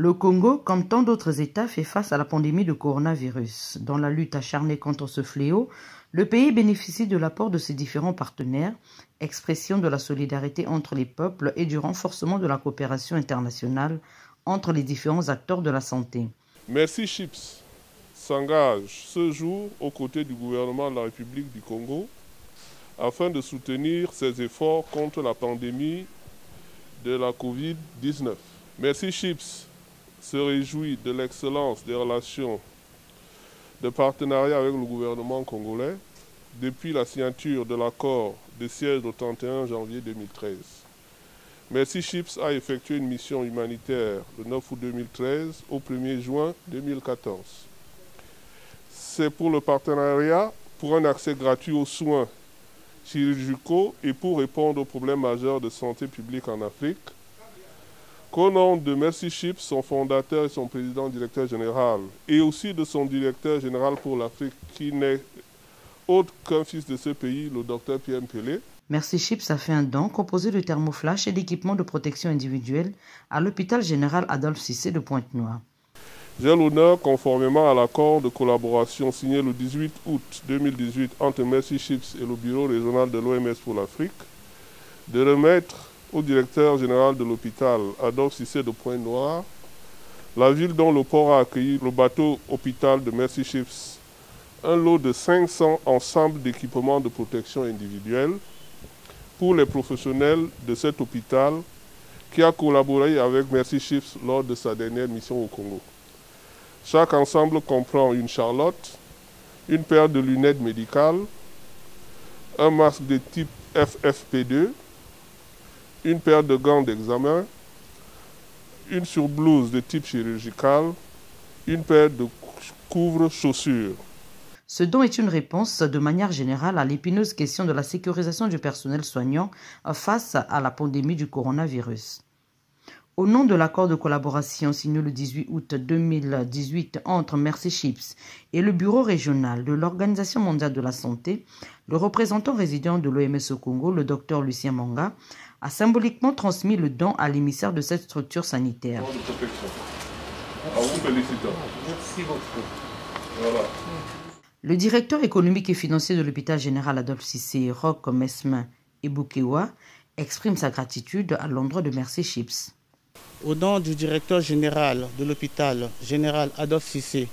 Le Congo, comme tant d'autres États, fait face à la pandémie de coronavirus. Dans la lutte acharnée contre ce fléau, le pays bénéficie de l'apport de ses différents partenaires, expression de la solidarité entre les peuples et du renforcement de la coopération internationale entre les différents acteurs de la santé. Merci Chips s'engage ce jour aux côtés du gouvernement de la République du Congo afin de soutenir ses efforts contre la pandémie de la Covid-19. Merci Chips se réjouit de l'excellence des relations de partenariat avec le gouvernement congolais depuis la signature de l'accord de siège le 31 janvier 2013. Merci Chips a effectué une mission humanitaire le 9 août 2013 au 1er juin 2014. C'est pour le partenariat, pour un accès gratuit aux soins chirurgicaux et pour répondre aux problèmes majeurs de santé publique en Afrique, qu'au nom de Merci Chips, son fondateur et son président directeur général, et aussi de son directeur général pour l'Afrique, qui n'est autre qu'un fils de ce pays, le docteur Pierre Mpélé. Merci Chips a fait un don composé de thermoflash et d'équipements de protection individuelle à l'hôpital général Adolphe Cissé de Pointe-Noire. J'ai l'honneur, conformément à l'accord de collaboration signé le 18 août 2018 entre Merci Chips et le bureau régional de l'OMS pour l'Afrique, de remettre au directeur général de l'hôpital Adolphe Cissé de Pointe-Noire, la ville dont le port a accueilli le bateau hôpital de Merci Chips, un lot de 500 ensembles d'équipements de protection individuelle pour les professionnels de cet hôpital qui a collaboré avec Merci Chips lors de sa dernière mission au Congo. Chaque ensemble comprend une charlotte, une paire de lunettes médicales, un masque de type FFP2, une paire de gants d'examen, une surblouse de type chirurgical, une paire de couvre-chaussures. Ce don est une réponse de manière générale à l'épineuse question de la sécurisation du personnel soignant face à la pandémie du coronavirus. Au nom de l'accord de collaboration signé le 18 août 2018 entre Merci Chips et le bureau régional de l'Organisation mondiale de la santé, le représentant résident de l'OMS au Congo, le docteur Lucien Manga, a symboliquement transmis le don à l'émissaire de cette structure sanitaire. Merci beaucoup. Voilà. Le directeur économique et financier de l'hôpital général Adolphe Cissé, Roch Mesmin Eboukewa, exprime sa gratitude à l'endroit de Merci Chips. Au nom du directeur général de l'hôpital général Adolphe Cissé,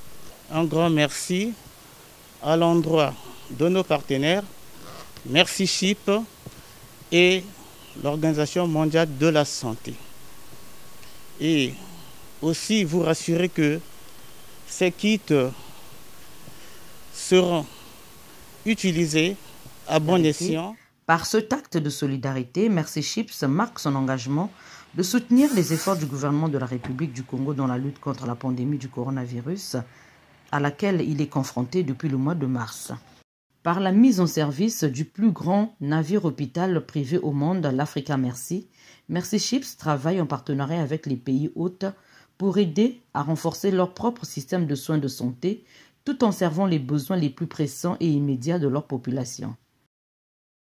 un grand merci à l'endroit de nos partenaires, Merci Chips et l'Organisation mondiale de la santé. Et aussi vous rassurer que ces kits seront utilisés à bon escient. Par ce acte de solidarité, Merci Chips marque son engagement de soutenir les efforts du gouvernement de la République du Congo dans la lutte contre la pandémie du coronavirus, à laquelle il est confronté depuis le mois de mars. Par la mise en service du plus grand navire hôpital privé au monde, l'Africa Merci, Merci Chips travaille en partenariat avec les pays hôtes pour aider à renforcer leur propre système de soins de santé tout en servant les besoins les plus pressants et immédiats de leur population.